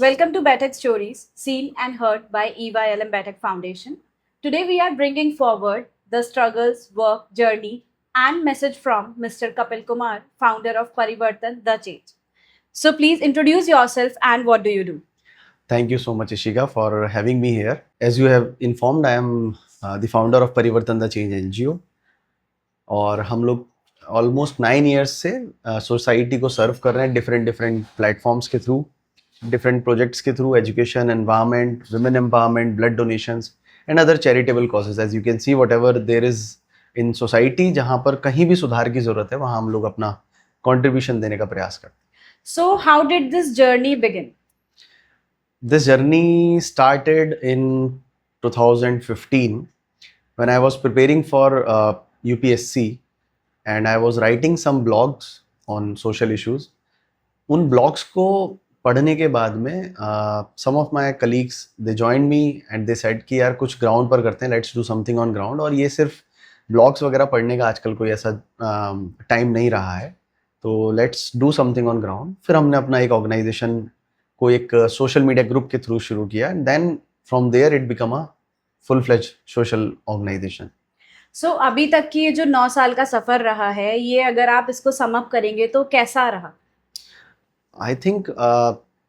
Welcome to Batek Stories, seen and heard by EYLM Batek Foundation. Today we are bringing forward the struggles, work, journey, and message from Mr. Kapil Kumar, founder of Parivartan, The Change. So please introduce yourself and what do you do? Thank you so much, Ishika, for having me here. As you have informed, I am the founder of Parivartan the Change NGO और हम लोग almost 9 years से society को सर्व कर रहे हैं different different platforms के through, different projects के through, education, environment, women empowerment, blood donations and other charitable causes. As you can see, whatever there is in society, जहाँ पर कहीं भी सुधार की जरूरत है वहाँ हम लोग अपना कॉन्ट्रीब्यूशन देने का प्रयास करते हैं. So how did this journey begin? This journey started in 2015 when I was preparing for UPSC and I was writing some blogs on social issues. उन blogs को पढ़ने के बाद में some of my colleagues they joined me and they said कि यार कुछ ground पर करते हैं, let's do something on ground. और ये सिर्फ blogs वगैरह पढ़ने का आजकल कोई ऐसा टाइम नहीं रहा है, तो let's do something on ground. फिर हमने अपना एक ऑर्गेनाइजेशन को एक सोशल मीडिया ग्रुप के थ्रू शुरू किया and then from there it become a full fledge social organization. So अभी तक की ये जो 9 साल का सफर रहा है, ये अगर आप इसको सम अप करेंगे तो कैसा रहा? आई थिंक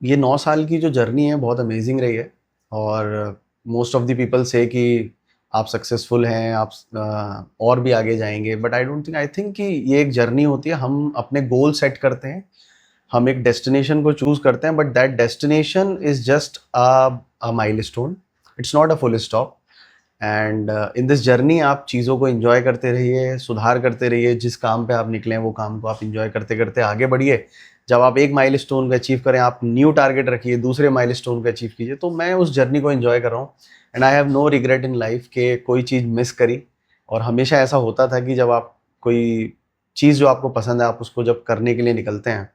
ये 9 साल की जो जर्नी है बहुत अमेजिंग रही है और मोस्ट ऑफ द पीपल से कि आप सक्सेसफुल हैं, आप और भी आगे जाएंगे, but I don't think, I think कि ये एक जर्नी होती है. हम अपने गोल सेट करते हैं, हम एक डेस्टिनेशन को चूज करते हैं, but that destination is just a milestone, it's not a full stop. And in this journey आप चीज़ों को एंजॉय करते रहिए, सुधार करते रहिए. जिस काम पे आप निकले हैं वो काम को आप एंजॉय करते करते आगे बढ़िए. जब आप एक माइलस्टोन को अचीव करें, आप न्यू टारगेट रखिए, दूसरे माइलस्टोन को अचीव कीजिए. तो मैं उस जर्नी को एंजॉय कर रहा हूँ and I have no regret in life कि कोई चीज़ मिस करी. और हमेशा ऐसा होता था कि जब आप कोई चीज़ जो आपको पसंद है, आप उसको जब करने के लिए निकलते हैं,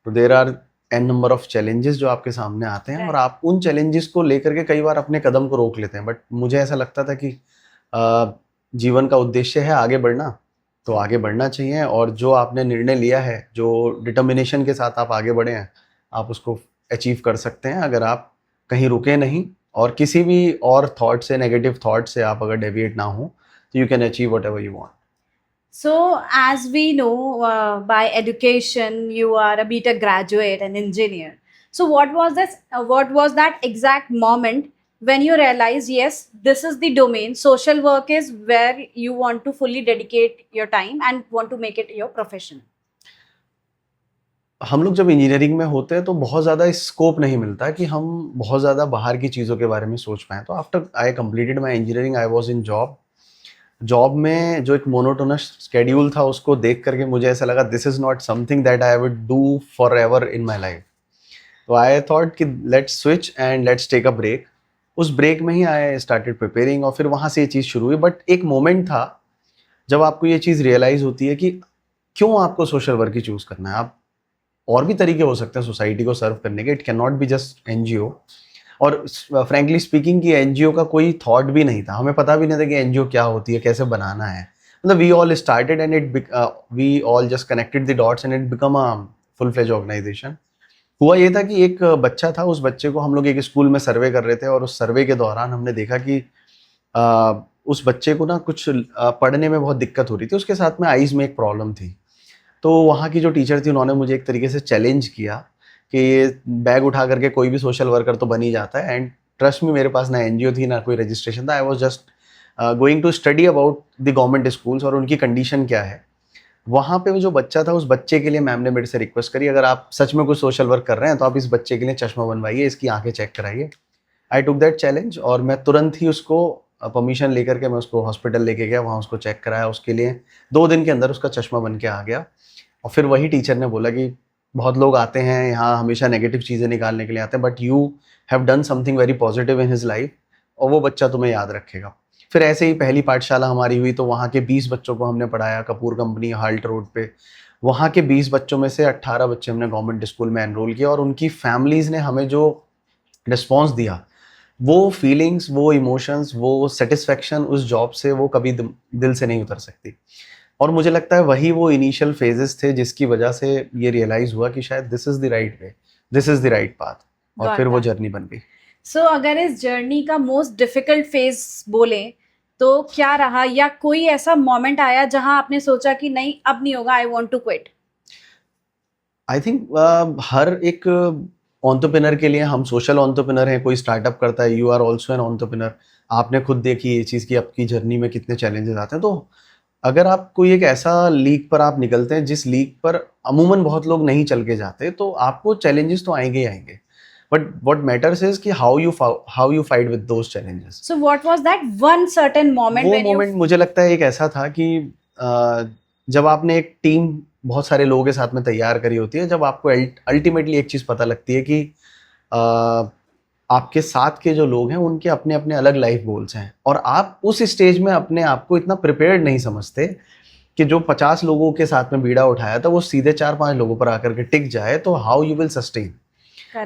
तो there are n number of challenges जो आपके सामने आते हैं और आप उन चैलेंजेस को लेकर के कई बार अपने कदम को रोक लेते हैं. बट मुझे ऐसा लगता था कि जीवन का उद्देश्य है आगे बढ़ना, तो आगे बढ़ना चाहिए. और जो आपने निर्णय लिया है, जो डिटर्मिनेशन के साथ आप आगे बढ़े हैं, आप उसको अचीव कर सकते हैं अगर आप कहीं रुके नहीं और किसी भी और थॉट से, नेगेटिव थॉट से आप अगर डेविएट ना हो, तो you can achieve what ever you want. So, as we know, by education, you are a BTech graduate and engineer. So, what was that exact moment when you realized, yes, this is the domain. Social work is where you want to fully dedicate your time and want to make it your profession. हम लोग जब engineering में होते हैं तो बहुत ज़्यादा scope नहीं मिलता कि हम बहुत ज़्यादा बाहर की चीज़ों के बारे में सोच पाएँ. तो after I completed my engineering, I was in job में जो एक मोनोटोनस स्केड्यूल था उसको देख करके मुझे ऐसा लगा this is not something that I would do forever in my life. तो आई थॉट कि let's switch and let's take a break. उस ब्रेक में ही आई स्टार्टेड प्रिपेयरिंग और फिर वहाँ से ये चीज़ शुरू हुई. बट एक मोमेंट था जब आपको ये चीज़ रियलाइज़ होती है कि क्यों आपको सोशल वर्क ही चूज़ करना है. आप और भी तरीके हो सकते हैं सोसाइटी को सर्व करने के, it can not be just NGO. और फ्रैंकली स्पीकिंग कि एनजीओ का कोई थॉट भी नहीं था, हमें पता भी नहीं था कि एनजीओ क्या होती है, कैसे बनाना है. मतलब we all started and we all just connected the dots and it become a full fledge organization. हुआ ये था कि एक बच्चा था, उस बच्चे को हम लोग एक स्कूल में सर्वे कर रहे थे और उस सर्वे के दौरान हमने देखा कि उस बच्चे को ना कुछ पढ़ने में बहुत दिक्कत हो रही थी. उसके साथ में आईज में एक प्रॉब्लम थी. तो वहाँ की जो टीचर थी उन्होंने मुझे एक तरीके से चैलेंज किया कि ये बैग उठा करके कोई भी सोशल वर्कर तो बन ही जाता है. एंड ट्रस्ट में मेरे पास ना एनजीओ थी ना कोई रजिस्ट्रेशन था. I was just going to study about the government schools और उनकी कंडीशन क्या है. वहाँ पे वो जो बच्चा था, उस बच्चे के लिए मैम ने मेरे से रिक्वेस्ट करी, अगर आप सच में कुछ सोशल वर्क कर रहे हैं तो आप इस बच्चे के लिए चश्मा बनवाइए, इसकी आंखें चेक कराइए. आई टुक दैट चैलेंज और मैं तुरंत ही उसको परमिशन लेकर के मैं उसको हॉस्पिटल लेके गया, वहाँ उसको चेक कराया. उसके लिए 2 दिन के अंदर उसका चश्मा बन के आ गया. और फिर वही टीचर ने बोला कि बहुत लोग आते हैं यहाँ हमेशा नेगेटिव चीज़ें निकालने के लिए आते हैं, but you have done something very positive in his life और वो बच्चा तुम्हें याद रखेगा. फिर ऐसे ही पहली पाठशाला हमारी हुई, तो वहाँ के 20 बच्चों को हमने पढ़ाया कपूर कंपनी हाल्ट रोड पे. वहाँ के 20 बच्चों में से 18 बच्चे हमने गवर्नमेंट स्कूल में एनरोल किया और उनकी फैमिलीज़ ने हमें जो रिस्पॉन्स दिया, वो फीलिंग्स, वो इमोशंस, वो सेटिस्फेक्शन उस जॉब से वो कभी दिल से नहीं उतर सकती. और मुझे लगता है वही वो इनिशियल फेजेस थे जिसकी वजह से ये रियलाइज़ हुआ कि शायद this is the right way, this is the right path. और Got फिर वो that. जर्नी बन गई। सो अगर इस जर्नी का मोस्ट डिफिकल्ट फेज बोले तो क्या रहा, या कोई ऐसा मोमेंट आया जहां आपने सोचा कि नहीं अब नहीं होगा, I want to quit? I think हर एक एंटरप्रेन्योर के लिए, हम सोशल एंटरप्रेन्योर हैं, कोई स्टार्टअप करता है, you are also an entrepreneur. आपने खुद देखी ये चीज़ कि आपकी जर्नी में कितने चैलेंजेस आते हैं। तो अगर आप कोई एक ऐसा लीग पर आप निकलते हैं जिस लीग पर अमूमन बहुत लोग नहीं चल के जाते, तो आपको चैलेंजेस तो आएंगे ही आएंगे, बट व्हाट मैटर्स इज कि how you fight with those challenges. So what was that one certain moment वो व्हेन यू... मोमेंट मुझे लगता है एक ऐसा था कि जब आपने एक टीम बहुत सारे लोगों के साथ में तैयार करी होती है, जब आपको अल्टीमेटली एक चीज़ पता लगती है कि आपके साथ के जो लोग हैं उनके अपने अपने अलग लाइफ गोल्स हैं, और आप उस स्टेज में अपने आप को इतना प्रिपेयर्ड नहीं समझते कि जो 50 लोगों के साथ में बीड़ा उठाया था वो सीधे 4-5 लोगों पर आकर के टिक जाए, तो हाउ यू विल सस्टेन।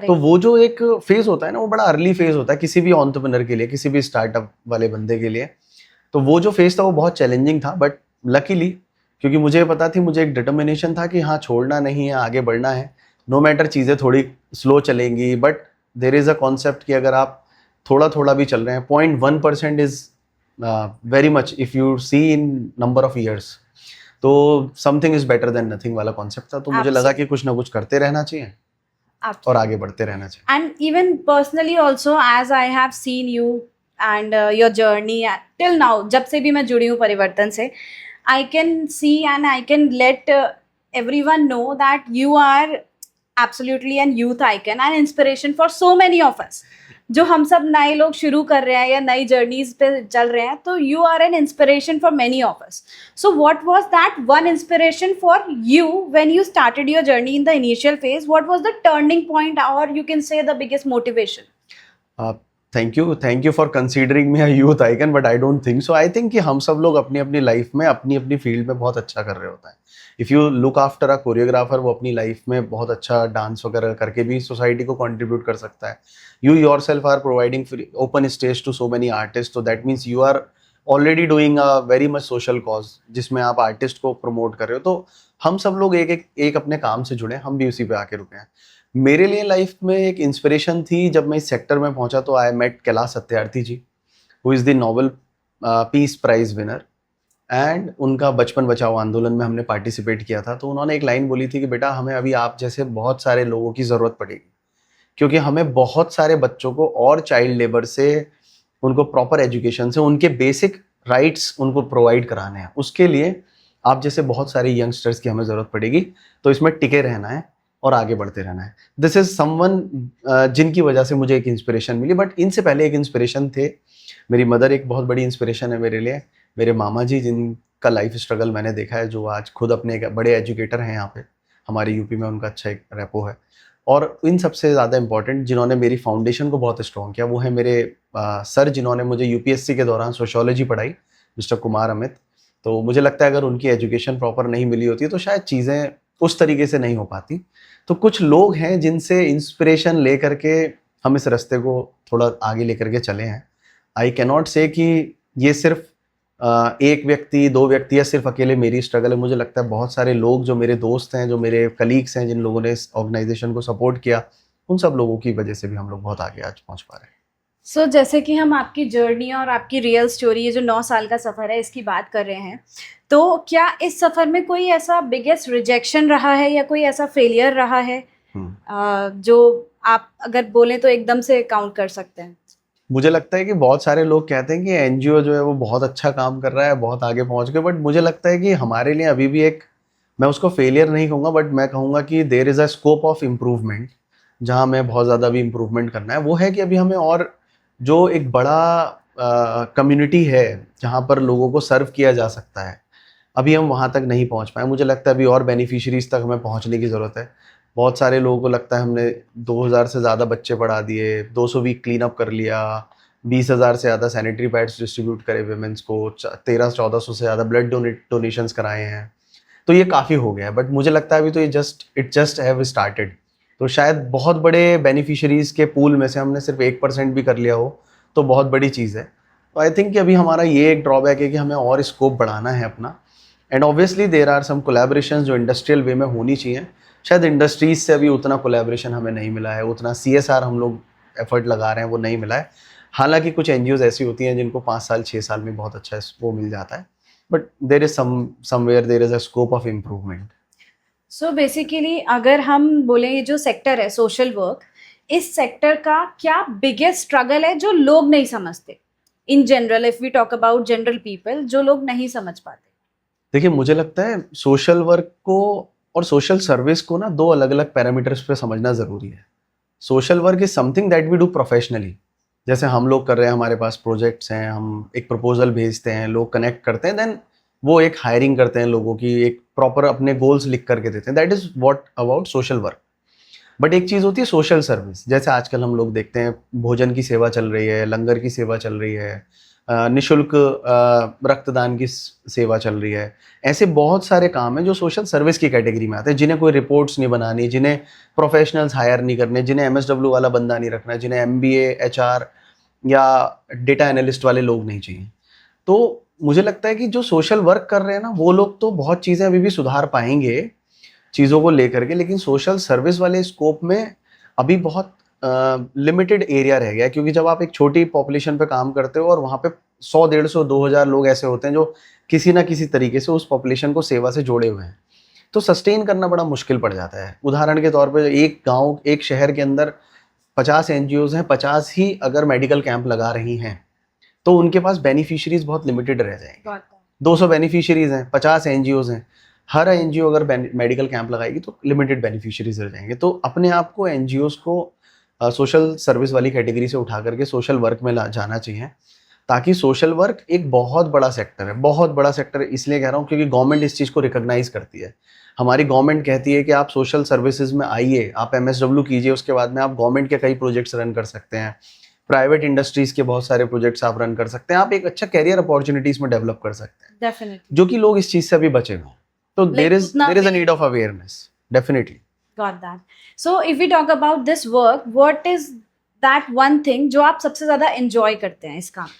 तो वो जो एक फेज होता है ना, वो बड़ा अर्ली फेज होता है किसी भी एंटरप्रेन्योर के लिए, किसी भी स्टार्टअप वाले बंदे के लिए। तो वो जो फेज था वो बहुत चैलेंजिंग था, बट लकीली, क्योंकि मुझे पता थी, मुझे एक डिटर्मिनेशन था कि हाँ छोड़ना नहीं है, आगे बढ़ना है। नो मैटर चीज़ें थोड़ी स्लो चलेंगी, but there is a concept कि अगर आप थोड़ा थोड़ा भी चल रहे हैं, 0.1% is very much if you see in number of years. तो something is better than nothing वाला कॉन्सेप्ट था। तो मुझे लगा कि कुछ ना कुछ करते रहना चाहिए और आगे बढ़ते रहना चाहिए। And even personally also, as I have seen you and your journey till now, जब से भी मैं जुड़ी हूँ परिवर्तन से, I can see and I can let everyone know that you are absolutely an youth icon and inspiration for so many of us. जो हम सब नए लोग शुरू कर रहे हैं या नई जर्नीज पे चल रहे हैं, तो you are an inspiration for many of us. So what was that one inspiration for you when you started your journey in the initial phase? What was the turning point, और you can say the biggest motivation? Thank you for considering me a youth icon, but I don't think so. I think कि हम सब लोग अपनी अपनी life में अपनी अपनी फील्ड में बहुत अच्छा कर रहे होते हैं। If you look after a choreographer, वो अपनी लाइफ में बहुत अच्छा डांस वगैरह करके भी सोसाइटी को कंट्रीब्यूट कर सकता है। You yourself are providing open stage to so many artist, तो that means you are already doing a very much social cause, जिसमें आप आर्टिस्ट को प्रमोट कर रहे हो। तो हम सब लोग एक अपने काम से जुड़े, हम भी उसी पे आके रुके हैं। मेरे लिए लाइफ में एक इंस्पिरेशन थी जब मैं इस सेक्टर में पहुंचा, तो I met Kailash Satyarthi ji, who is the Nobel peace prize winner, and उनका बचपन बचाओ आंदोलन में हमने पार्टिसिपेट किया था। तो उन्होंने एक लाइन बोली थी कि बेटा, हमें अभी आप जैसे बहुत सारे लोगों की ज़रूरत पड़ेगी, क्योंकि हमें बहुत सारे बच्चों को और चाइल्ड लेबर से, उनको प्रॉपर एजुकेशन से, उनके बेसिक राइट्स उनको प्रोवाइड कराने हैं। उसके लिए आप जैसे बहुत सारे यंगस्टर्स की हमें ज़रूरत पड़ेगी। तो इसमें टिके रहना है और आगे बढ़ते रहना है। दिस इज़ समवन जिनकी वजह से मुझे एक इंस्पिरेशन मिली। बट इनसे पहले एक इंस्पिरेशन थे, मेरी मदर एक बहुत बड़ी इंस्पिरेशन है मेरे लिए। मेरे मामा जी, जिनका लाइफ स्ट्रगल मैंने देखा है, जो आज खुद अपने एक बड़े एजुकेटर हैं यहाँ पे हमारे यूपी में, उनका अच्छा एक रेपो है। और इन सबसे ज़्यादा इंपॉर्टेंट जिन्होंने मेरी फाउंडेशन को बहुत स्ट्रॉन्ग किया, वो है मेरे सर, जिन्होंने मुझे यूपीएससी के दौरान सोशियोलॉजी पढ़ाई, मिस्टर कुमार अमित। तो मुझे लगता है अगर उनकी एजुकेशन प्रॉपर नहीं मिली होती तो शायद चीज़ें उस तरीके से नहीं हो पाती। तो कुछ लोग हैं जिनसे इंस्पिरेशन ले करके हम इस रास्ते को थोड़ा आगे लेकर के चले हैं। आई कैनॉट से कि ये सिर्फ एक व्यक्ति, दो व्यक्ति या सिर्फ अकेले मेरी स्ट्रगल है। मुझे लगता है बहुत सारे लोग जो मेरे दोस्त हैं, जो मेरे कलीग्स हैं, जिन लोगों ने इस ऑर्गेनाइजेशन को सपोर्ट किया, उन सब लोगों की वजह से भी हम लोग बहुत आगे आज पहुंच पा रहे हैं। सो जैसे कि हम आपकी जर्नी और आपकी रियल स्टोरी, ये जो 9 साल का सफ़र है, इसकी बात कर रहे हैं, तो क्या इस सफ़र में कोई ऐसा बिगेस्ट रिजेक्शन रहा है या कोई ऐसा फेलियर रहा है जो आप अगर बोलें तो एकदम से काउंट कर सकते हैं? मुझे लगता है कि बहुत सारे लोग कहते हैं कि एनजीओ जो है वो बहुत अच्छा काम कर रहा है, बहुत आगे पहुंच गए, बट मुझे लगता है कि हमारे लिए अभी भी एक, मैं उसको फेलियर नहीं कहूँगा, बट मैं कहूँगा कि there is a scope of improvement, जहाँ हमें बहुत ज़्यादा भी इम्प्रूवमेंट करना है। वो है कि अभी हमें और जो एक बड़ा कम्युनिटी है जहाँ पर लोगों को सर्व किया जा सकता है, अभी हम वहाँ तक नहीं पहुँच पाए। मुझे लगता है अभी और बेनिफिशरीज तक हमें पहुँचने की ज़रूरत है। बहुत सारे लोगों को लगता है हमने 2000 से ज़्यादा बच्चे पढ़ा दिए, 200 वीक क्लीन अप कर लिया, 20,000 से ज़्यादा सैनिटरी पैड्स डिस्ट्रीब्यूट करे वुमेन्स को, 1300-1400 से ज़्यादा ब्लड डोनेशंस कराए हैं, तो ये काफ़ी हो गया है। बट मुझे लगता है अभी तो ये इट जस्ट हैव स्टार्टेड। तो शायद बहुत बड़े बेनिफिशरीज़ के पूल में से हमने सिर्फ 1% भी कर लिया हो तो बहुत बड़ी चीज़ है। तो आई थिंक कि अभी हमारा ये एक ड्रॉबैक है कि हमें और स्कोप बढ़ाना है अपना। And obviously there are some collaborations जो इंडस्ट्रियल वे में होनी चाहिए, शायद इंडस्ट्रीज से अभी उतना कोलैबोरेशन हमें नहीं मिला है, उतना CSR हम लोग एफर्ट लगा रहे हैं वो नहीं मिला है। हालांकि कुछ NGOs ऐसी होती हैं जिनको 5 साल 6 साल में बहुत अच्छा वो मिल जाता है, but there is somewhere there is a scope of improvement. So basically अगर हम बोले ये जो सेक्टर है सोशल वर्क, इस सेक्टर का क्या बिगेस्ट स्ट्रगल है जो लोग नहीं समझते? In general if we talk about general people, जो लोग नहीं समझ पाते। देखिए, मुझे लगता है सोशल वर्क को और सोशल सर्विस को ना 2 अलग अलग पैरामीटर्स पे समझना ज़रूरी है। Social work is something that we do professionally, जैसे हम लोग कर रहे हैं, हमारे पास प्रोजेक्ट्स हैं, हम एक प्रपोजल भेजते हैं, लोग कनेक्ट करते हैं, देन वो एक हायरिंग करते हैं लोगों की, एक प्रॉपर अपने गोल्स लिख करके देते हैं, that is what about social work. But एक चीज़ होती है सोशल सर्विस, जैसे आजकल हम लोग देखते हैं भोजन की सेवा चल रही है, लंगर की सेवा चल रही है, निशुल्क रक्तदान की सेवा चल रही है। ऐसे बहुत सारे काम हैं जो सोशल सर्विस की कैटेगरी में आते हैं, जिन्हें कोई रिपोर्ट्स नहीं बनानी, जिन्हें प्रोफेशनल्स हायर नहीं करने, जिन्हें MSW वाला बंदा नहीं रखना, जिन्हें MBA HR या डेटा एनालिस्ट वाले लोग नहीं चाहिए। तो मुझे लगता है कि जो सोशल वर्क कर रहे हैं ना, वो लोग तो बहुत चीज़ें अभी भी सुधार पाएंगे चीज़ों को लेकर के, लेकिन सोशल सर्विस वाले स्कोप में अभी बहुत लिमिटेड एरिया रह गया है, क्योंकि जब आप एक छोटी पॉपुलेशन पे काम करते हो और वहाँ पे 100 150 2000 लोग ऐसे होते हैं जो किसी ना किसी तरीके से उस पॉपुलेशन को सेवा से जोड़े हुए हैं, तो सस्टेन करना बड़ा मुश्किल पड़ जाता है। उदाहरण के तौर पे एक गांव, एक शहर के अंदर 50 NGOs हैं, 50 ही अगर मेडिकल कैंप लगा रही हैं, तो उनके पास बेनिफिशियरीज बहुत लिमिटेड रह जाएंगे। 200 बेनिफिशियरीज हैं, 50 NGOs हैं, हर NGO अगर मेडिकल कैंप लगाएगी तो लिमिटेड बेनिफिशियरीज रह जाएंगे। तो अपने आप को NGOs को सोशल सर्विस वाली कैटेगरी से उठा करके सोशल वर्क में जाना चाहिए, ताकि सोशल वर्क एक बहुत बड़ा सेक्टर है। बहुत बड़ा सेक्टर इसलिए कह रहा हूँ क्योंकि गवर्नमेंट इस चीज़ को रिकॉग्नाइज करती है। हमारी गवर्नमेंट कहती है कि आप सोशल सर्विसेज में आइए, आप MSW कीजिए, उसके बाद में आप गवर्नमेंट के कई प्रोजेक्ट्स रन कर सकते हैं, प्राइवेट इंडस्ट्रीज के बहुत सारे प्रोजेक्ट्स आप रन कर सकते हैं, आप एक अच्छा कैरियर अपॉर्चुनिटीज में डेवलप कर सकते हैं। डेफिनेटली, जो कि लोग इस चीज़ से अभी बचे हुए हैं। तो there is a need of awareness, definitely. Got that. So if we talk about this work, what is that one thing जो आप सबसे ज्यादा enjoy करते हैं इस काम में?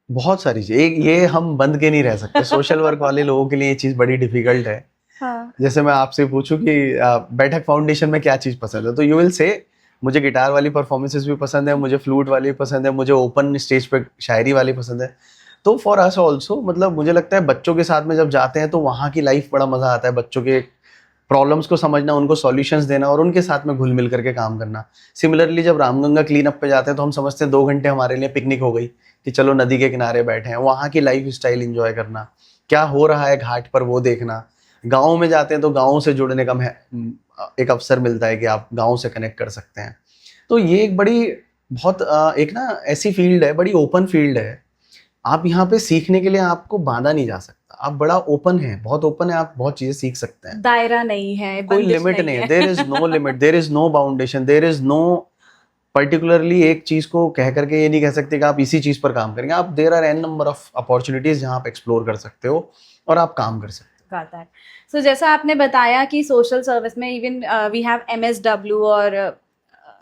बहुत सारी चीज़, ये हम बंद के नहीं रह सकते। सोशल वर्क वाले लोगों के लिए ये चीज़ बड़ी डिफिकल्ट है। हाँ. जैसे मैं आपसे पूछूं कि बैठक फाउंडेशन में क्या चीज़ पसंद है, तो यू विल से मुझे गिटार वाली परफॉर्मेंसेस भी पसंद है, मुझे फ्लूट वाली पसंद है, मुझे ओपन स्टेज पे शायरी वाली पसंद है। तो फॉर अस ऑल्सो, मतलब मुझे लगता है बच्चों के साथ में जब जाते हैं तो वहाँ की लाइफ बड़ा मज़ा आता है, बच्चों के प्रॉब्लम्स को समझना, उनको सॉल्यूशंस देना और उनके साथ में घुल मिल करके काम करना। सिमिलरली जब रामगंगा क्लीन अप पे जाते हैं तो हम समझते हैं 2 घंटे हमारे लिए पिकनिक हो गई कि चलो नदी के किनारे बैठे हैं, वहाँ की लाइफ स्टाइल इंजॉय करना, क्या हो रहा है घाट पर वो देखना। गाँव में जाते हैं तो गाँव से जुड़ने का एक अवसर मिलता है कि आप गाँव से कनेक्ट कर सकते हैं। तो ये एक बड़ी बहुत एक ना ऐसी फील्ड है, बड़ी ओपन फील्ड है। आप यहाँ पे सीखने के लिए आपको बांधा नहीं जा सकता, आप बड़ा ओपन है, बहुत ओपन है, आप बहुत चीजें सीख सकते हैं। दायरा नहीं है, कोई लिमिट नहीं है, there is no limit, there is no boundation, there is no particularly एक चीज को कह करके ये नहीं कह सकते कि आप इसी चीज पर काम करेंगे। आप there are n number of opportunities जहाँ आप एक्सप्लोर कर सकते हो और आप काम कर सकते हो। Got that. So जैसा आपने बताया कि सोशल सर्विस में इवन वी हैव MSW और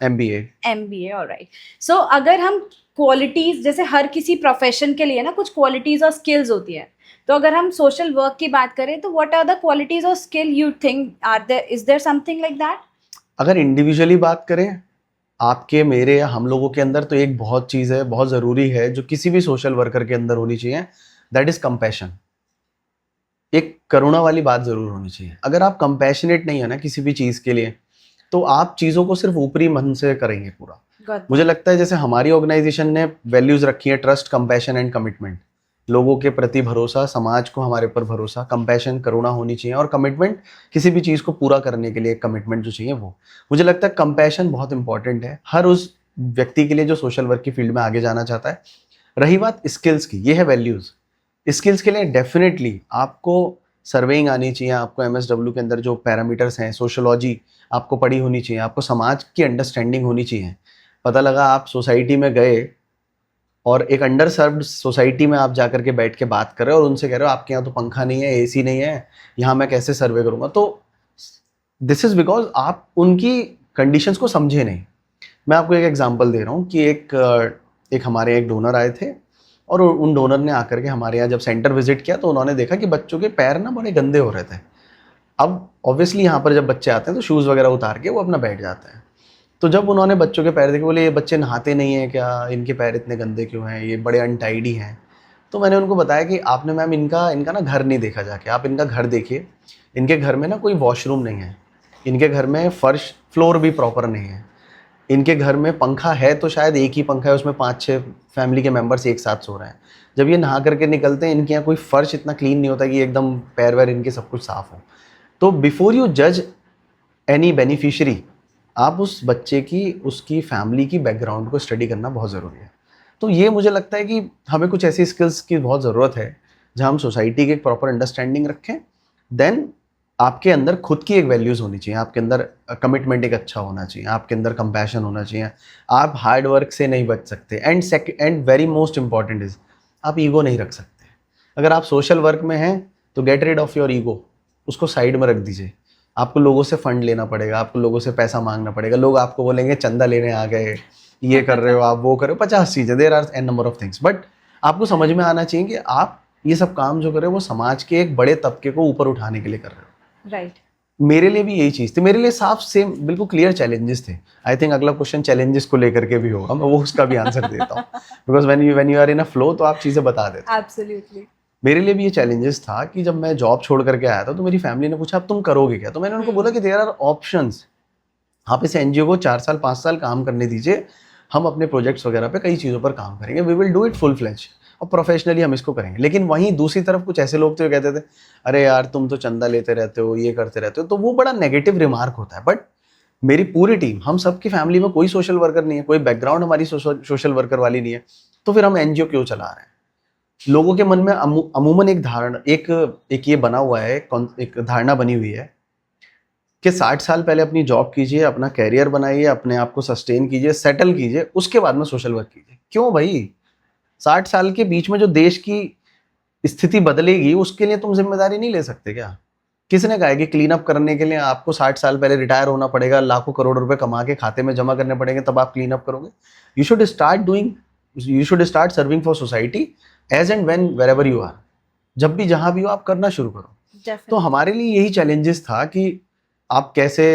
MBA, ऑलराइट। सो अगर हम क्वालिटीज, जैसे हर किसी प्रोफेशन के लिए ना कुछ क्वालिटीज और स्किल्स होती है, तो अगर हम सोशल वर्क की बात करें तो व्हाट आर द क्वालिटीज और skill you think are there, is there something like that? अगर इंडिविजुअली बात करें, आपके, मेरे या हम लोगों के अंदर, तो एक बहुत चीज़ है, बहुत ज़रूरी है, जो किसी भी सोशल वर्कर के अंदर होनी चाहिए, दैट इज़ कंपैशन। एक करुणा वाली बात ज़रूर होनी चाहिए। अगर आप कंपैशनेट नहीं है ना किसी भी चीज़ के लिए, तो आप चीज़ों को सिर्फ ऊपरी मन से करेंगे पूरा। मुझे लगता है जैसे हमारी ऑर्गेनाइजेशन ने वैल्यूज़ रखी है, ट्रस्ट, कंपैशन एंड कमिटमेंट, लोगों के प्रति भरोसा, समाज को हमारे पर भरोसा, कंपैशन, करुणा होनी चाहिए, और कमिटमेंट किसी भी चीज़ को पूरा करने के लिए कमिटमेंट जो चाहिए वो। मुझे लगता है कंपैशन बहुत इंपॉर्टेंट है हर उस व्यक्ति के लिए जो सोशल वर्क की फील्ड में आगे जाना चाहता है। रही बात स्किल्स की, ये है वैल्यूज़। स्किल्स के लिए डेफिनेटली आपको सर्वेइंग आनी चाहिए, आपको MSW के अंदर जो पैरामीटर्स हैं, सोशोलॉजी आपको पढ़ी होनी चाहिए, आपको समाज की अंडरस्टैंडिंग होनी चाहिए। पता लगा आप सोसाइटी में गए और एक अंडर सर्व्ड सोसाइटी में आप जाकर के बैठ के बात कर रहे हो और उनसे कह रहे हो आपके यहाँ तो पंखा नहीं है, AC नहीं है, यहाँ मैं कैसे सर्वे करूँगा। तो दिस इज़ बिकॉज आप उनकी कंडीशंस को समझे नहीं। मैं आपको एक एग्जांपल दे रहा हूँ कि एक हमारे एक डोनर आए थे और उन डोनर ने आकर के हमारे यहाँ जब सेंटर विजिट किया तो उन्होंने देखा कि बच्चों के पैर ना बड़े गंदे हो रहे थे। अब ऑब्वियसली यहाँ पर जब बच्चे आते हैं तो शूज़ वगैरह उतार के वो अपना बैठ जाते हैं। तो जब उन्होंने बच्चों के पैर देखे, बोले ये बच्चे नहाते नहीं हैं क्या, इनके पैर इतने गंदे क्यों हैं, ये बड़े अनटाइडी हैं। तो मैंने उनको बताया कि आपने मैम इनका इनका ना घर नहीं देखा जाके, आप इनका घर देखिए। इनके घर में ना कोई वॉशरूम नहीं है, इनके घर में फर्श फ्लोर भी प्रॉपर नहीं है, इनके घर में पंखा है तो शायद एक ही पंखा है, उसमें 5-6 फैमिली के मेंबर्स एक साथ सो रहे हैं। जब ये नहा करके निकलते हैं, इनके यहाँ कोई फर्श इतना क्लीन नहीं होता कि एकदम पैर वैर इनके सब कुछ साफ हो। तो बिफोर यू जज एनी बेनिफिशियरी, आप उस बच्चे की, उसकी फैमिली की बैकग्राउंड को स्टडी करना बहुत ज़रूरी है। तो ये मुझे लगता है कि हमें कुछ ऐसी स्किल्स की बहुत ज़रूरत है जहाँ हम सोसाइटी की एक प्रॉपर अंडरस्टैंडिंग रखें। देन आपके अंदर खुद की एक वैल्यूज़ होनी चाहिए, आपके अंदर कमिटमेंट एक अच्छा होना चाहिए, आपके अंदर कंपैशन होना चाहिए। आप हार्ड वर्क से नहीं बच सकते। And very most important is, आप ईगो नहीं रख सकते। अगर आप सोशल वर्क में हैं तो get rid of your ego, उसको साइड में रख दीजिए। आपको लोगों से फंड लेना पड़ेगा, आपको लोगों से पैसा मांगना पड़ेगा, लोग आपको बोलेंगे चंदा लेने आ गए, ये कर रहे हो आप, वो कर रहे हो, 50 चीज़ें, there are n number of things. But आपको समझ में आना चाहिए कि आप ये सब काम जो कर रहे हो वो समाज के एक बड़े तबके को ऊपर उठाने के लिए कर रहे हो। राइट। मेरे लिए भी यही चीज़ थी, मेरे लिए साफ सेम बिल्कुल क्लियर चैलेंजेस थे। आई थिंक अगला क्वेश्चन चैलेंजेस को लेकर के भी होगा, मैं वो उसका भी आंसर देता हूँ, because when you are in a flow तो आप चीज़ें बता देते हो। एब्सोल्युटली। मेरे लिए भी ये चैलेंजेस था कि जब मैं जॉब छोड़ करके आया था तो मेरी फैमिली ने पूछा अब तुम करोगे क्या। तो मैंने उनको बोला कि देयर आर ऑप्शंस, आप इस एनजीओ को 4 साल 5 साल काम करने दीजिए, हम अपने प्रोजेक्ट्स वगैरह पे कई चीज़ों पर काम करेंगे, we will do it full fledge, और प्रोफेशनली हम इसको करेंगे। लेकिन वहीं दूसरी तरफ कुछ ऐसे लोग थे जो कहते थे अरे यार तुम तो चंदा लेते रहते हो, ये करते रहते हो, तो वो बड़ा नेगेटिव रिमार्क होता है। बट मेरी पूरी टीम, हम सबकी फैमिली में कोई सोशल वर्कर नहीं है, कोई बैकग्राउंड हमारी सोशल वर्कर वाली नहीं है, तो फिर हम एनजीओ क्यों चला रहे हैं। लोगों के मन में अमूमन एक धारणा, एक ये बना हुआ है, एक धारणा बनी हुई है कि 60 साल पहले अपनी जॉब कीजिए, अपना कैरियर बनाइए, अपने आप को सस्टेन कीजिए, सेटल कीजिए, उसके बाद में सोशल वर्क कीजिए। क्यों भाई, 60 साल के बीच में जो देश की स्थिति बदलेगी उसके लिए तुम जिम्मेदारी नहीं ले सकते क्या। किसने कहा है कि क्लीन अप करने के लिए आपको 60 साल पहले रिटायर होना पड़ेगा, लाखों करोड़ रुपए कमा के खाते में जमा करने पड़ेंगे तब आप क्लीन अप करोगे। You should start serving for society as and when wherever you are, जब भी जहां भी हो आप करना शुरू करो। तो हमारे लिए यही चैलेंजेस था कि आप कैसे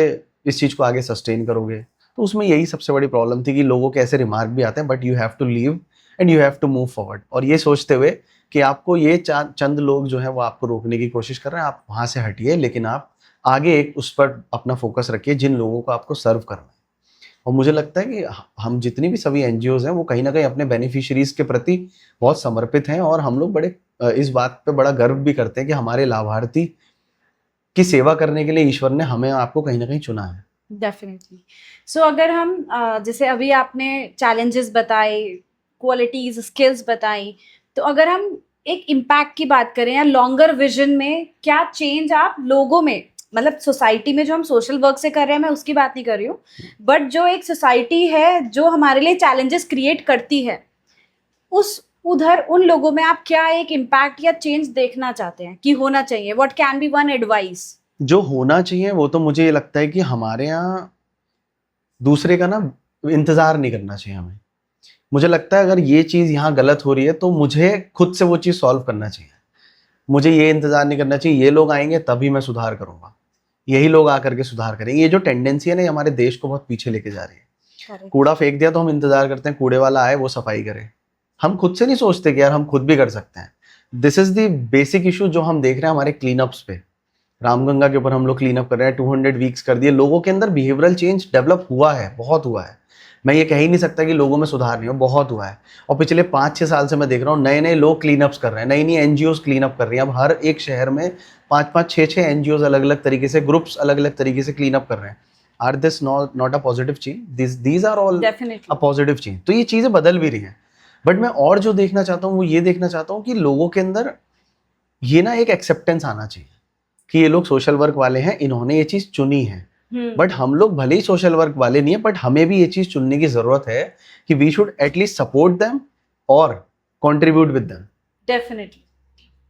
इस चीज़ को आगे सस्टेन करोगे। तो उसमें यही सबसे बड़ी प्रॉब्लम थी कि लोगों के ऐसे रिमार्क भी आते हैं, but you have to leave and you have to move forward, और ये सोचते हुए कि आपको ये चंद लोग जो हैं वो आपको रोकने की कोशिश कर रहे हैं, आप वहाँ से हटिए, लेकिन आप आगे एक उस पर अपना फोकस रखिए जिन लोगों को आपको सर्व करना है। और मुझे लगता है कि हम जितनी भी सभी एनजीओज हैं वो कहीं ना कहीं अपने बेनिफिशियरीज के प्रति बहुत समर्पित हैं, और हम लोग बड़े इस बात पे बड़ा गर्व भी करते हैं कि हमारे लाभार्थी की सेवा करने के लिए ईश्वर ने हमें आपको कहीं ना कहीं चुना है। डेफिनेटली। सो अगर हम जैसे अभी आपने चैलेंजेस बताए, क्वालिटीज, स्किल्स बताई, तो अगर हम एक इम्पैक्ट की बात करें या लॉन्गर विजन में क्या चेंज आप लोगों में, मतलब सोसाइटी में जो हम सोशल वर्क से कर रहे हैं मैं उसकी बात नहीं कर रही हूँ, बट जो एक सोसाइटी है जो हमारे लिए चैलेंजेस क्रिएट करती है, उधर उन लोगों में आप क्या एक इम्पैक्ट या चेंज देखना चाहते हैं कि होना चाहिए? What can be one advice? जो होना चाहिए वो तो मुझे ये लगता है कि हमारे यहाँ दूसरे का ना इंतज़ार नहीं करना चाहिए हमें। मुझे लगता है अगर ये चीज़ यहाँ गलत हो रही है तो मुझे खुद से वो चीज़ सॉल्व करना चाहिए। मुझे ये इंतज़ार नहीं करना चाहिए ये लोग आएंगे तभी मैं सुधार करूँगा, यही लोग आकर के सुधार करेंगे। ये जो टेंडेंसी है ना, ये हमारे देश को बहुत पीछे लेके जा रही है। कूड़ा फेंक दिया तो हम इंतज़ार करते हैं कूड़े वाला आए वो सफाई करे, हम खुद से नहीं सोचते कि यार हम खुद भी कर सकते हैं। This is the basic issue जो हम देख रहे हैं हमारे क्लीन अप्स पे। रामगंगा के ऊपर हम लोग क्लीन अप कर रहे हैं, 200 वीक्स कर दिए, लोगों के अंदर बिहेवियरल चेंज डेवलप हुआ है, बहुत हुआ है। मैं ये कह ही नहीं सकता कि लोगों में सुधार नहीं हो, बहुत हुआ है। और पिछले 5-6 साल से मैं देख रहा हूँ नए नए लोग क्लीन अप्स कर रहे हैं, नई नई एनजीओज क्लीन अप कर रही हैं। अब हर एक शहर में 5-5, 6-6 एनजीओज अलग अलग तरीके से, ग्रुप्स अलग अलग तरीके से क्लीन अप कर रहे हैं। Are this not a positive change? These are all a positive change. तो ये चीज़ें बदल भी रही हैं। बट मैं और जो देखना चाहता हूँ वो ये देखना चाहता हूँ कि लोगों के अंदर ये ना एक एक्सेप्टेंस आना चाहिए कि ये लोग सोशल वर्क वाले हैं, इन्होंने ये चीज़ चुनी है। बट हम लोग भले ही सोशल वर्क वाले नहीं है, बट हमें भी ये चीज़ चुनने की ज़रूरत है कि we should at least support them और contribute with them.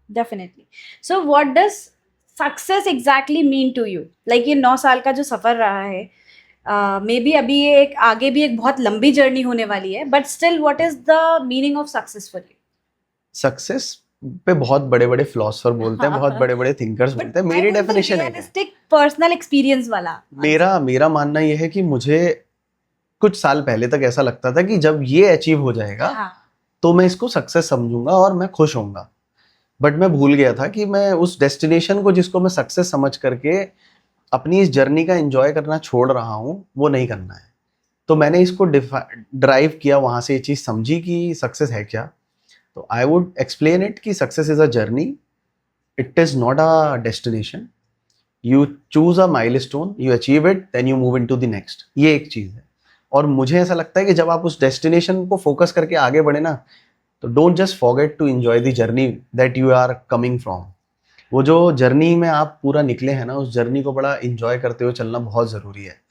Definitely. So what does success exactly mean to you? Like ये 9 साल का जो सफ़र रहा है, मे बी अभी ये एक आगे भी एक बहुत लंबी जर्नी होने वाली है, but still what is the meaning of success for you? Success पे बहुत बड़े बड़े फिलोसफर बोलते हैं, बहुत बड़े बड़े थिंकर्स बट बोलते हैं, मेरी डेफिनेशन है रियलिस्टिक पर्सनल एक्सपीरियंस वाला मेरा मानना यह है कि मुझे कुछ साल पहले तक ऐसा लगता था कि जब ये अचीव हो जाएगा हाँ तो मैं इसको सक्सेस समझूंगा और मैं खुश होऊंगा। बट मैं भूल गया था कि मैं उस डेस्टिनेशन को जिसको मैं सक्सेस समझ करके अपनी इस जर्नी का एंजॉय करना छोड़ रहा हूँ, वो नहीं करना है। तो मैंने इसको ड्राइव किया, वहां से ये चीज समझी कि सक्सेस है क्या। तो आई वुड एक्सप्लेन इट कि success is a journey, it is not a destination. You choose a milestone, you achieve it, then you move in to the next. ये एक चीज है। और मुझे ऐसा लगता है कि जब आप उस डेस्टिनेशन को फोकस करके आगे बढ़े ना, तो don't just forget to enjoy the journey that you are coming from. वो जो जर्नी में आप पूरा निकले हैं ना, उस जर्नी को बड़ा इंजॉय करते हुए चलना बहुत जरूरी है।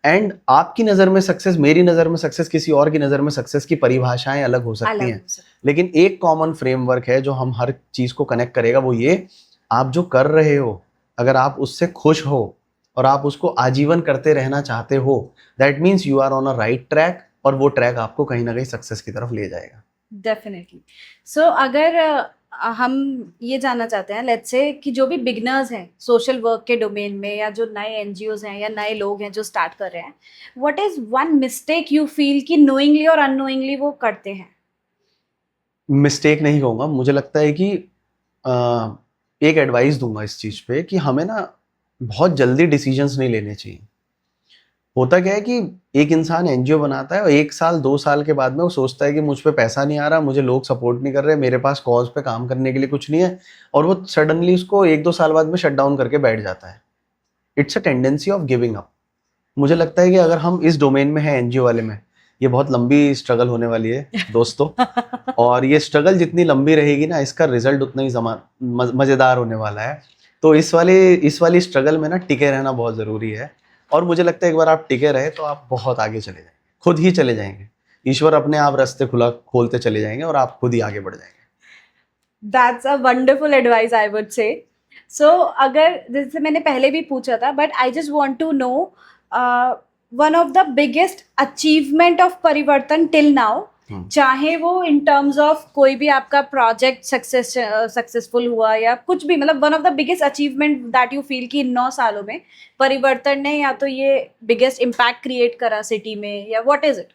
एंड आपकी नज़र में सक्सेस, मेरी नज़र में सक्सेस, किसी और की नज़र में सक्सेस की परिभाषाएं अलग हो सकती हैं, लेकिन एक कॉमन फ्रेमवर्क है जो हम हर चीज़ को कनेक्ट करेगा। वो ये, आप जो कर रहे हो अगर आप उससे खुश हो और आप उसको आजीवन करते रहना चाहते हो, that means you are on a right track, और वो ट्रैक आपको कहीं ना कहीं सक्सेस की तरफ ले जाएगा। डेफिनेटली। सो अगर हम ये जानना चाहते हैं, लेट्स से कि जो भी बिगनर्स हैं सोशल वर्क के डोमेन में, या जो नए एनजीओज हैं या नए लोग हैं जो स्टार्ट कर रहे हैं, what is one mistake you feel कि नोइंगली और अननोइंगली वो करते हैं? मिस्टेक नहीं कहूँगा, मुझे लगता है कि एक एडवाइस दूंगा इस चीज़ पे कि हमें ना बहुत जल्दी डिसीजंस नहीं लेने चाहिए। होता क्या है कि एक इंसान एनजीओ बनाता है और 1 साल 2 साल के बाद में वो सोचता है कि मुझ पे पैसा नहीं आ रहा, मुझे लोग सपोर्ट नहीं कर रहे, मेरे पास कॉज पे काम करने के लिए कुछ नहीं है, और वो सडनली उसको 1-2 साल बाद में शट डाउन करके बैठ जाता है। It's a tendency of giving up. मुझे लगता है कि अगर हम इस डोमेन में हैं एनजीओ वाले में, ये बहुत लंबी स्ट्रगल होने वाली है दोस्तों। और ये स्ट्रगल जितनी लंबी रहेगी ना, इसका रिजल्ट उतना ही मजेदार होने वाला है। तो इस वाली स्ट्रगल में ना टिके रहना बहुत जरूरी है। और मुझे लगता है एक बार आप टिके रहे तो आप बहुत आगे चले जाएंगे, खुद ही चले जाएंगे। ईश्वर अपने आप रास्ते खुला खोलते चले जाएंगे और आप खुद ही आगे बढ़ जाएंगे। That's a wonderful advice I would say. So अगर, जैसे मैंने पहले भी पूछा था, but I just want to know one of the biggest achievement of Parivartan till now, चाहे वो इन टर्म्स ऑफ कोई भी आपका प्रोजेक्ट सक्सेसफुल हुआ या कुछ भी, मतलब one of the biggest achievement that you feel कि इन 9 सालों में परिवर्तन ने या तो ये बिगेस्ट इम्पैक्ट क्रिएट करा सिटी में, या व्हाट इज इट?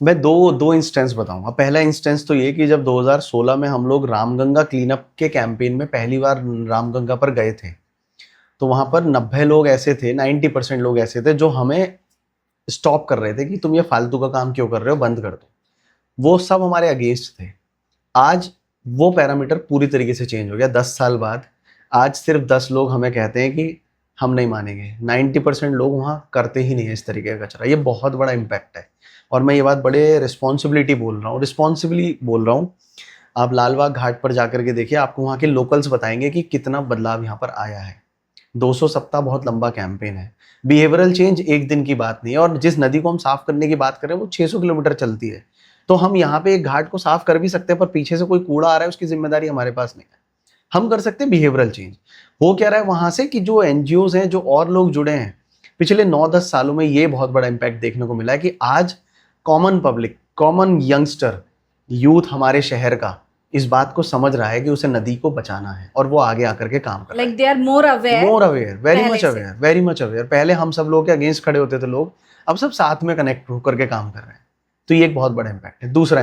मैं दो इंस्टेंस बताऊंगा। पहला इंस्टेंस तो ये कि जब 2016 में हम लोग रामगंगा क्लीनअप के कैंपेन में पहली बार रामगंगा पर गए थे, तो वहां पर 90 लोग ऐसे थे, 90% लोग ऐसे थे जो हमें स्टॉप कर रहे थे कि तुम ये फालतू का काम क्यों कर रहे हो, बंद कर दो। वो सब हमारे अगेंस्ट थे। आज वो पैरामीटर पूरी तरीके से चेंज हो गया 10 साल बाद। आज सिर्फ 10 लोग हमें कहते हैं कि हम नहीं मानेंगे, 90% लोग वहाँ करते ही नहीं है इस तरीके का कचरा। ये बहुत बड़ा इम्पैक्ट है, और मैं ये बात बड़े रिस्पॉन्सिबिलिटी बोल रहा हूँ, रिस्पॉन्सिबली बोल रहा हूँ। आप लालबाग घाट पर जाकर के देखिए, आपको वहाँ के लोकल्स बताएंगे कि कितना बदलाव यहाँ पर आया है। 200 सप्ताह बहुत लंबा कैंपेन है। बिहेवियरल चेंज एक दिन की बात नहीं है। और जिस नदी को हम साफ करने की बात कर रहे हैं वो 600 किलोमीटर चलती है। तो हम यहाँ पे एक घाट को साफ कर भी सकते हैं, पर पीछे से कोई कूड़ा आ रहा है उसकी जिम्मेदारी हमारे पास नहीं है। हम कर सकते हैं बिहेवियरल चेंज। हो क्या रहा है वहां से कि जो एनजीओज हैं, जो और लोग जुड़े हैं, पिछले 9-10 सालों में ये बहुत बड़ा इम्पैक्ट देखने को मिला है कि आज common public, common youngster, youth हमारे शहर का इस बात को समझ रहा है कि उसे नदी को बचाना है, और वो आगे आकर के काम कर रहा है। Like they are more aware, very much aware. पहले हम सब लोग के अगेंस्ट खड़े होते थे लोग, अब सब साथ में कनेक्ट होकर के काम कर रहे हैं। तो ये एक बहुत बड़ा इम्पैक्ट है। दूसरा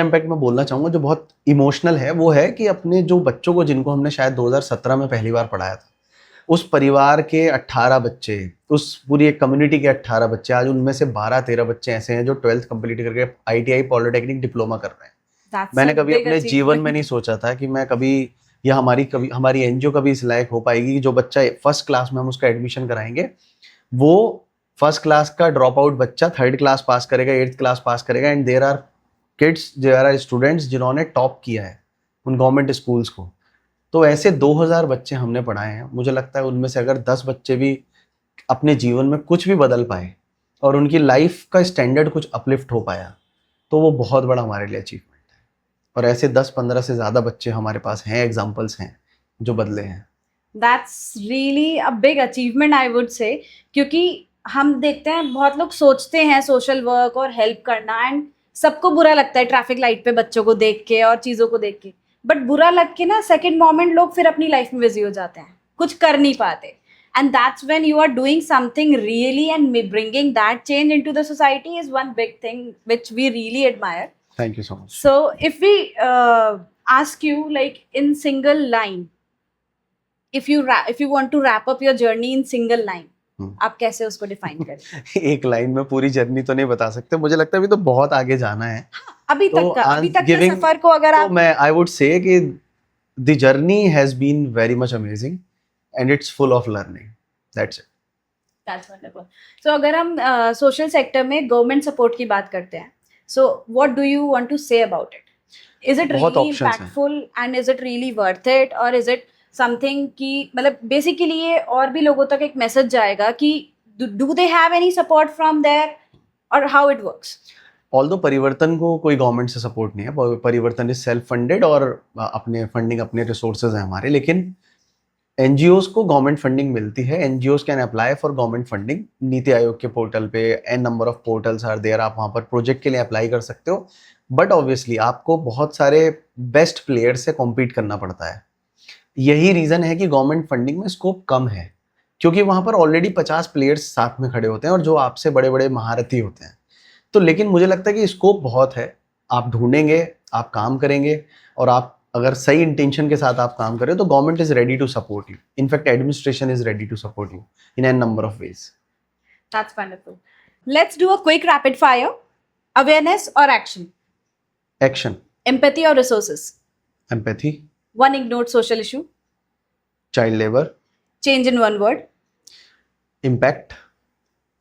इम्पैक्ट मैं बोलना चाहूंगा जो बहुत इमोशनल है, वो है कि अपने जो बच्चों को, जिनको हमने शायद 2017 में पहली बार पढ़ाया था, उस परिवार के 18 बच्चे, उस पूरी एक कम्युनिटी के 18 बच्चे, आज उनमें से 12-13 बच्चे ऐसे हैं जो 12th कंप्लीट करके ITI पॉलिटेक्निक डिप्लोमा कर रहे हैं। मैंने कभी अपने जीवन में नहीं सोचा था कि मैं कभी, या हमारी एनजीओ कभी इस लायक हो पाएगी कि जो बच्चा फर्स्ट क्लास में हम उसका एडमिशन कराएंगे, वो फर्स्ट क्लास का ड्रॉप आउट बच्चा 3rd क्लास पास करेगा, 8th क्लास पास करेगा। एंड देयर आर स्टूडेंट्स जिन्होंने टॉप किया है उन गवर्नमेंट स्कूल्स को। तो ऐसे 2000 बच्चे हमने पढ़ाए हैं। मुझे लगता है उनमें से अगर 10 बच्चे भी अपने जीवन में कुछ भी बदल पाए और उनकी लाइफ का स्टैंडर्ड कुछ अपलिफ्ट हो पाया, तो वो बहुत बड़ा हमारे लिए अचीवमेंट है। और ऐसे 10-15 से ज़्यादा बच्चे हमारे पास हैं, एग्जाम्पल्स हैं जो बदले हैं। That's really a big achievement I would से, क्योंकि हम देखते हैं बहुत लोग सोचते हैं सोशल वर्क और हेल्प करना, एंड सबको बुरा लगता है ट्रैफिक लाइट पे बच्चों को देख के और चीजों को देख के, बट बुरा लग के ना सेकंड मोमेंट लोग फिर अपनी लाइफ में बिजी हो जाते हैं, कुछ कर नहीं पाते. And that's when you are doing something really and bringing that change into the society is one big thing which we really admire. Thank you so much. So if we ask you, like, in single line, if you want to wrap up your journey in single line, आप कैसे उसको define करें? एक line में पूरी journey तो नहीं बता सकते, मुझे लगता है अभी तो बहुत आगे जाना है. अभी तो तक के सफर को अगर तो आप, मैं आई वुड से कि the journey has been very much amazing and it's full of learning. That's it. That's wonderful. So अगर हम सोशल सेक्टर में गवर्नमेंट सपोर्ट की बात करते हैं, so what do you want to say about it? Is it बहुत really options हैं. Impactful and is it really worth it, और इज इट समथिंग कि मतलब बेसिकली ये और भी लोगों तक एक मैसेज जाएगा कि do they have any support from there, और how it works? Although Parivartan को कोई गवर्नमेंट से सपोर्ट नहीं है. परिवर्तन इज सेल्फ फंडेड और अपने फंडिंग अपने रिसोर्सेज हैं हमारे. लेकिन एनजीओज को गवर्नमेंट फंडिंग मिलती है. NGOs can apply for government funding. NITI Aayog के पोर्टल पे n number of portals are there. आप वहाँ पर प्रोजेक्ट के लिए अप्लाई कर सकते हो. बट ऑब्वियसली आपको बहुत सारे बेस्ट प्लेयर्स से कॉम्पीट करना पड़ता है. यही रीज़न है कि गवर्नमेंट फंडिंग में स्कोप कम है, क्योंकि वहाँ पर ऑलरेडी 50 प्लेयर्स साथ में खड़े होते हैं और जो आपसे बड़े बड़े महारथी होते हैं. तो लेकिन मुझे लगता है कि स्कोप बहुत है. आप ढूंढेंगे, आप काम करेंगे, और आप अगर सही इंटेंशन के साथ आप काम करें तो government is ready to support you. In fact administration is ready to support you in n number of ways. That's wonderful. Let's do a quick rapid fire. Awareness or action? Action. Empathy or resources? Empathy. One ignored social issue? Child labour. Change in one word? Impact.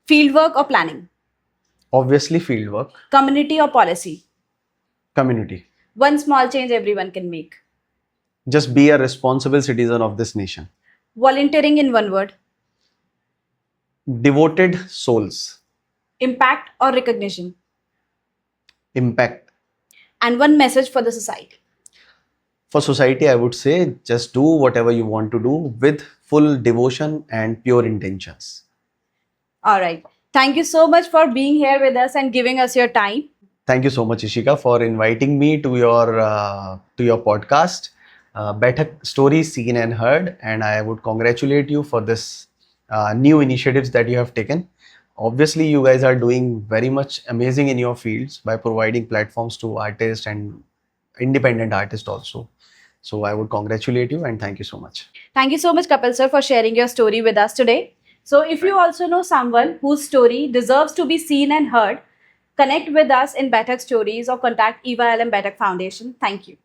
Fieldwork or planning? Obviously field work. Community or policy? Community. One small change everyone can make. Just be a responsible citizen of this nation. Volunteering in one word? Devoted souls. Impact or recognition? Impact. And one message for the society? For society, I would say just do whatever you want to do with full devotion and pure intentions. All right. Thank you so much for being here with us and giving us your time. Thank you so much, Ishika, for inviting me to your podcast, Baitak Stories Seen and Heard, and I would congratulate you for this new initiatives that you have taken. Obviously, you guys are doing very much amazing in your fields by providing platforms to artists and independent artists also. So I would congratulate you and thank you so much. Thank you so much, Kapil sir, for sharing your story with us today. So if you also know someone whose story deserves to be seen and heard, connect with us in Baitak Stories or contact Eva LM Baitak Foundation. Thank you.